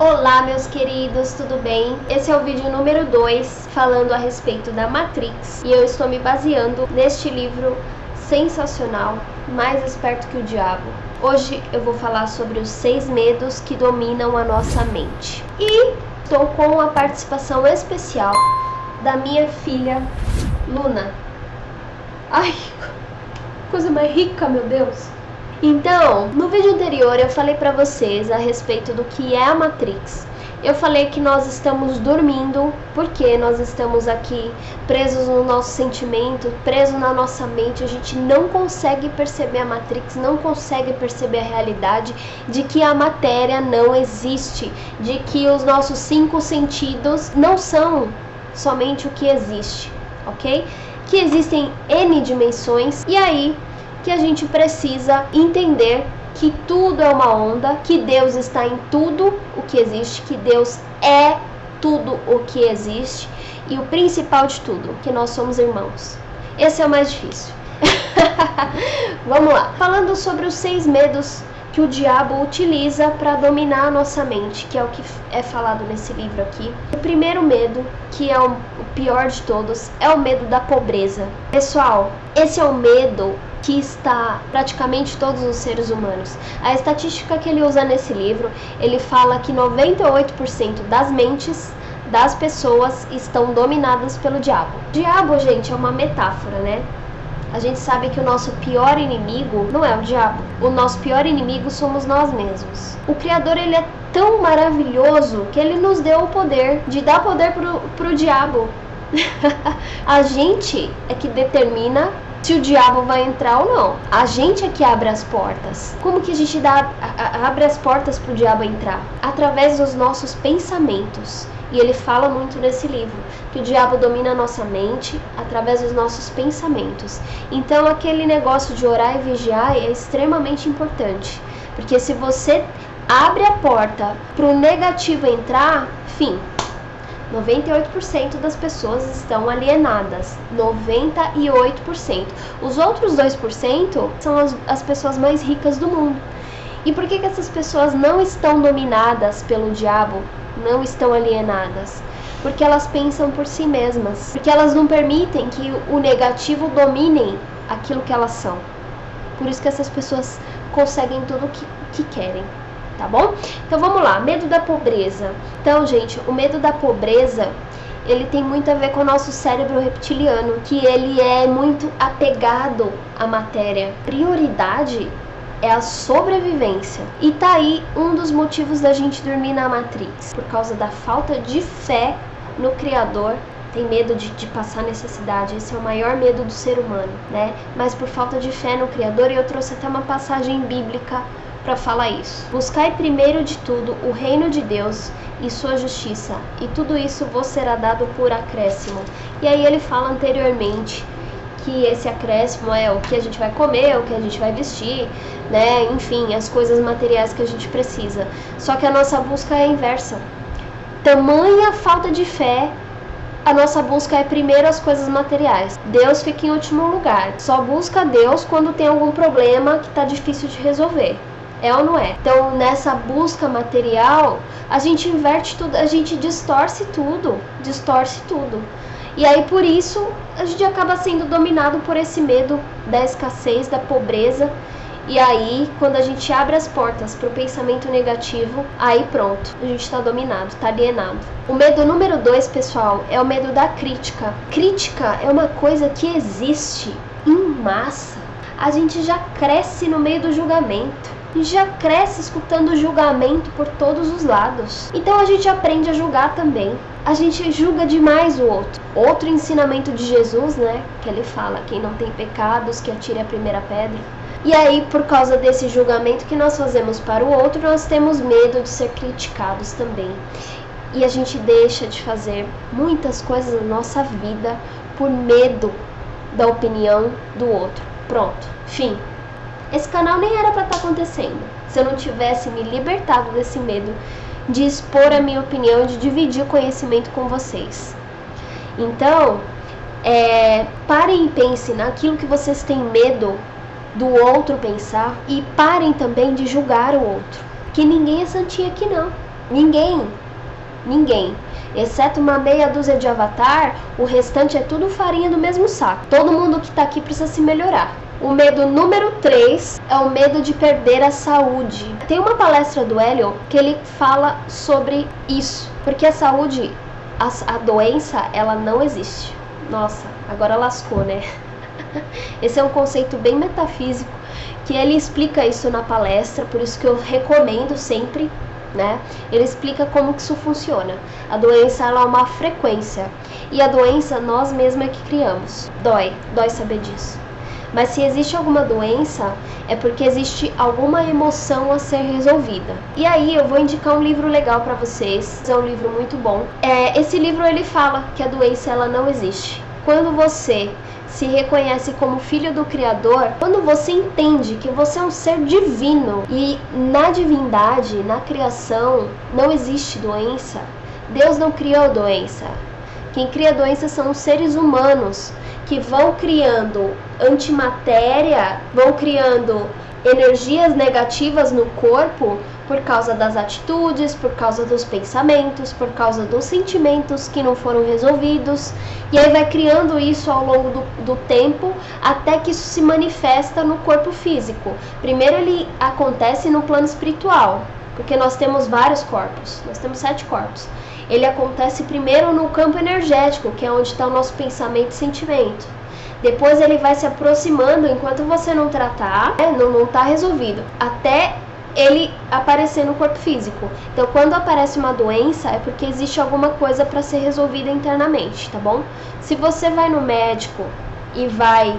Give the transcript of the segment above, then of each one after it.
Olá, meus queridos, tudo bem? Esse é o vídeo número 2, falando a respeito da Matrix, e eu estou me baseando neste livro sensacional, Mais Esperto que o Diabo. Hoje eu vou falar sobre os 6 medos que dominam a nossa mente. E estou com a participação especial da minha filha, Luna. Ai, coisa mais rica, meu Deus! Então, no vídeo anterior eu falei pra vocês a respeito do que é a Matrix. Eu falei que nós estamos dormindo porque nós estamos aqui presos no nosso sentimento, presos na nossa mente. A gente não consegue perceber a Matrix, não consegue perceber a realidade de que a matéria não existe, de que os nossos 5 sentidos não são somente o que existe, ok? Que existem N dimensões, e aí que a gente precisa entender que tudo é uma onda, que Deus está em tudo o que existe, que Deus é tudo o que existe, e o principal de tudo, que nós somos irmãos. Esse é o mais difícil. Vamos lá. Falando sobre os 6 medos que o diabo utiliza para dominar a nossa mente, que é o que é falado nesse livro aqui. O primeiro medo, que é o pior de todos, é o medo da pobreza. Pessoal, esse é o medo que está praticamente todos os seres humanos. A estatística que ele usa nesse livro, ele fala que 98% das mentes das pessoas estão dominadas pelo diabo. O diabo, gente, é uma metáfora, né? A gente sabe que o nosso pior inimigo não é o diabo. O nosso pior inimigo somos nós mesmos. O Criador, ele é tão maravilhoso que ele nos deu o poder de dar poder pro diabo. A gente é que determina se o diabo vai entrar ou não. A gente é que abre as portas. Como que a gente abre as portas para o diabo entrar? Através dos nossos pensamentos. E ele fala muito nesse livro que o diabo domina a nossa mente através dos nossos pensamentos. Então aquele negócio de orar e vigiar é extremamente importante. Porque se você abre a porta para o negativo entrar, fim. 98% das pessoas estão alienadas, 98%. Os outros 2% são as pessoas mais ricas do mundo. E por que essas pessoas não estão dominadas pelo diabo, não estão alienadas? Porque elas pensam por si mesmas, porque elas não permitem que o negativo domine aquilo que elas são. Por isso que essas pessoas conseguem tudo o que querem. Tá bom? Então vamos lá, medo da pobreza. Então, gente, o medo da pobreza, ele tem muito a ver com o nosso cérebro reptiliano, que ele é muito apegado à matéria. Prioridade é a sobrevivência. E tá aí um dos motivos da gente dormir na Matrix, por causa da falta de fé no Criador. Tem medo de passar necessidade, esse é o maior medo do ser humano, né? Mas por falta de fé no Criador, e eu trouxe até uma passagem bíblica para falar isso. Buscai primeiro de tudo o reino de Deus e sua justiça, e tudo isso vos será dado por acréscimo. E aí ele fala anteriormente que esse acréscimo é o que a gente vai comer, o que a gente vai vestir, né? Enfim, as coisas materiais que a gente precisa. Só que a nossa busca é a inversa. Tamanha falta de fé, a nossa busca é primeiro as coisas materiais. Deus fica em último lugar. Só busca Deus quando tem algum problema que tá difícil de resolver. É ou não é? Então, nessa busca material, a gente inverte tudo, a gente distorce tudo. E aí, por isso, a gente acaba sendo dominado por esse medo da escassez, da pobreza. E aí, quando a gente abre as portas para o pensamento negativo, aí pronto, a gente está dominado, está alienado. O medo número 2, pessoal, é o medo da crítica. Crítica é uma coisa que existe em massa. A gente já cresce no meio do julgamento. A gente já cresce escutando julgamento por todos os lados. Então a gente aprende a julgar também. A gente julga demais o outro. Outro ensinamento de Jesus, né? Que ele fala, quem não tem pecados, que atire a primeira pedra. E aí, por causa desse julgamento que nós fazemos para o outro, nós temos medo de ser criticados também. E a gente deixa de fazer muitas coisas na nossa vida por medo da opinião do outro. Pronto, fim. Esse canal nem era para estar acontecendo se eu não tivesse me libertado desse medo de expor a minha opinião, de dividir o conhecimento com vocês. Então, parem e pensem naquilo que vocês têm medo do outro pensar, e parem também de julgar o outro, que ninguém é santinho aqui não. Ninguém. Exceto uma meia dúzia de avatar, o restante é tudo farinha do mesmo saco. Todo mundo que tá aqui precisa se melhorar. O medo número 3 é o medo de perder a saúde. Tem uma palestra do Hélio que ele fala sobre isso. Porque a saúde, a doença, ela não existe. Nossa, agora lascou, né? Esse é um conceito bem metafísico, que ele explica isso na palestra, por isso que eu recomendo sempre, né? Ele explica como que isso funciona. A doença, ela é uma frequência, e a doença nós mesmos é que criamos. Dói saber disso. Mas se existe alguma doença, é porque existe alguma emoção a ser resolvida. E aí eu vou indicar um livro legal para vocês, é um livro muito bom. Esse livro ele fala que a doença ela não existe. Quando você se reconhece como filho do Criador, quando você entende que você é um ser divino e na divindade, na criação, não existe doença. Deus não criou doença. Quem cria doença são os seres humanos que vão criando antimatéria, vão criando energias negativas no corpo por causa das atitudes, por causa dos pensamentos, por causa dos sentimentos que não foram resolvidos, e aí vai criando isso ao longo do tempo até que isso se manifesta no corpo físico. Primeiro ele acontece no plano espiritual, porque nós temos vários corpos, nós temos 7 corpos. Ele acontece primeiro no campo energético, que é onde está o nosso pensamento e sentimento. Depois ele vai se aproximando enquanto você não tratar, não está resolvido, até ele aparecer no corpo físico. Então quando aparece uma doença é porque existe alguma coisa para ser resolvida internamente, tá bom? Se você vai no médico e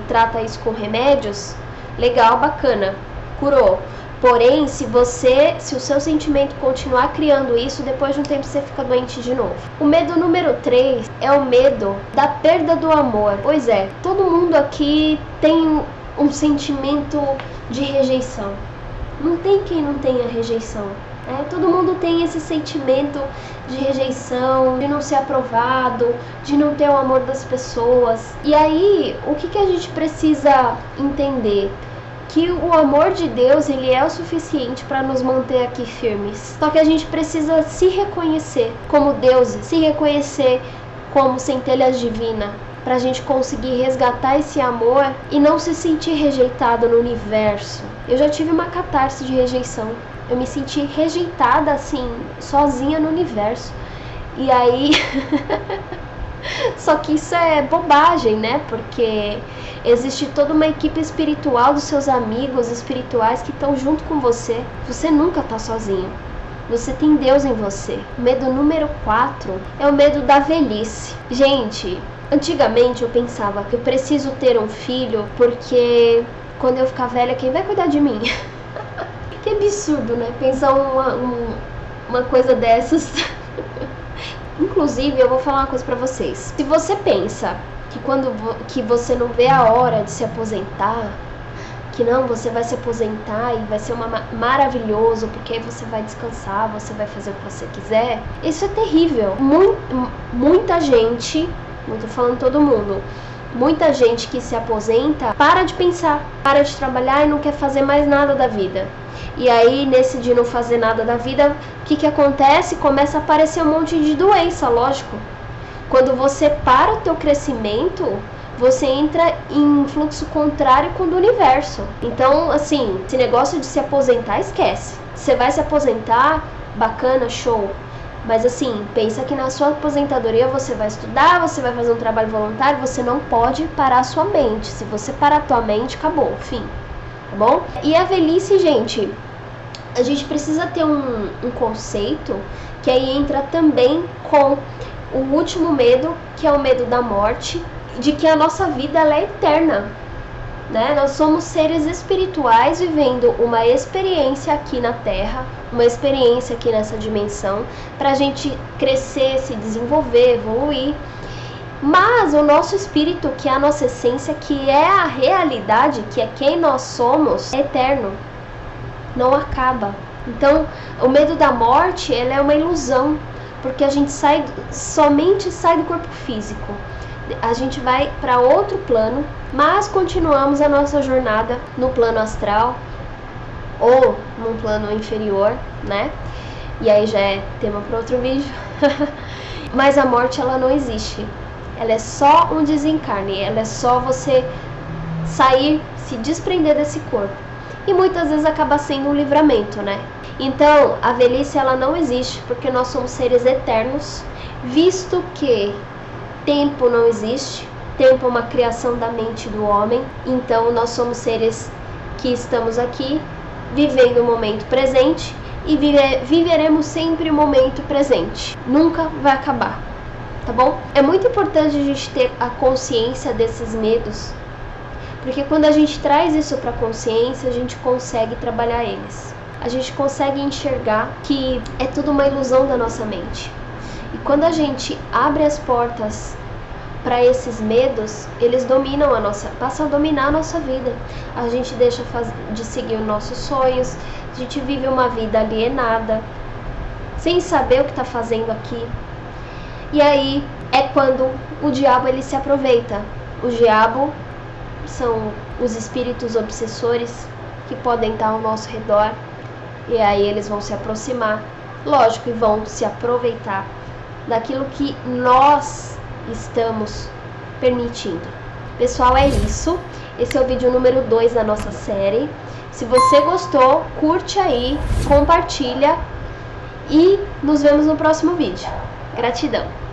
trata isso com remédios, legal, bacana, curou. Porém, se o seu sentimento continuar criando isso, depois de um tempo você fica doente de novo. O medo número 3 é o medo da perda do amor. Pois é, todo mundo aqui tem um sentimento de rejeição. Não tem quem não tenha rejeição. Todo mundo tem esse sentimento de rejeição, de não ser aprovado, de não ter o amor das pessoas. E aí, o que a gente precisa entender? Que o amor de Deus, ele é o suficiente para nos manter aqui firmes. Só que a gente precisa se reconhecer como deuses, se reconhecer como centelhas divinas, para a gente conseguir resgatar esse amor e não se sentir rejeitado no universo. Eu já tive uma catarse de rejeição. Eu me senti rejeitada, assim, sozinha no universo. E aí... Só que isso é bobagem, né? Porque existe toda uma equipe espiritual dos seus amigos espirituais que estão junto com você. Você nunca está sozinho. Você tem Deus em você. O medo número 4 é o medo da velhice. Gente, antigamente eu pensava que eu preciso ter um filho porque quando eu ficar velha, quem vai cuidar de mim? Que absurdo, né? Pensar uma coisa dessas. Inclusive, eu vou falar uma coisa pra vocês. Se você pensa que você não vê a hora de se aposentar, que não, você vai se aposentar e vai ser maravilhoso, porque aí você vai descansar, você vai fazer o que você quiser, isso é terrível. Muita gente, não tô falando todo mundo, muita gente que se aposenta para de pensar, para de trabalhar e não quer fazer mais nada da vida. E aí, nesse de não fazer nada da vida, o que acontece? Começa a aparecer um monte de doença, lógico. Quando você para o teu crescimento, você entra em fluxo contrário com o do universo. Então, assim, esse negócio de se aposentar, esquece. Você vai se aposentar, bacana, show. Mas assim, pensa que na sua aposentadoria você vai estudar, você vai fazer um trabalho voluntário, você não pode parar a sua mente. Se você parar a tua mente, acabou, fim. Tá bom? E a velhice, gente, a gente precisa ter um conceito que aí entra também com o último medo, que é o medo da morte, de que a nossa vida ela é eterna, né? Nós somos seres espirituais vivendo uma experiência aqui na Terra, uma experiência aqui nessa dimensão, para a gente crescer, se desenvolver, evoluir. Mas o nosso espírito, que é a nossa essência, que é a realidade, que é quem nós somos, é eterno, não acaba. Então, o medo da morte, ela é uma ilusão, porque a gente somente sai do corpo físico. A gente vai para outro plano, mas continuamos a nossa jornada no plano astral ou num plano inferior, né? e aí já é tema para outro vídeo. Mas a morte, ela não existe. Ela é só um desencarne, ela é só você sair, se desprender desse corpo. E muitas vezes acaba sendo um livramento, né? Então, a velhice, ela não existe, porque nós somos seres eternos, visto que tempo não existe. Tempo é uma criação da mente do homem. Então, nós somos seres que estamos aqui, vivendo o momento presente, e viveremos sempre o momento presente. Nunca vai acabar, tá bom? É muito importante a gente ter a consciência desses medos, porque quando a gente traz isso para a consciência, a gente consegue trabalhar eles. A gente consegue enxergar que é tudo uma ilusão da nossa mente. E quando a gente abre as portas para esses medos, eles passam a dominar a nossa vida. A gente deixa de seguir os nossos sonhos, a gente vive uma vida alienada, sem saber o que está fazendo aqui. E aí é quando o diabo, ele se aproveita. O diabo são os espíritos obsessores que podem estar ao nosso redor, e aí eles vão se aproximar, lógico, e vão se aproveitar daquilo que nós estamos permitindo. Pessoal, é isso. Esse é o vídeo número 2 da nossa série. Se você gostou, curte aí, compartilha e nos vemos no próximo vídeo. Gratidão!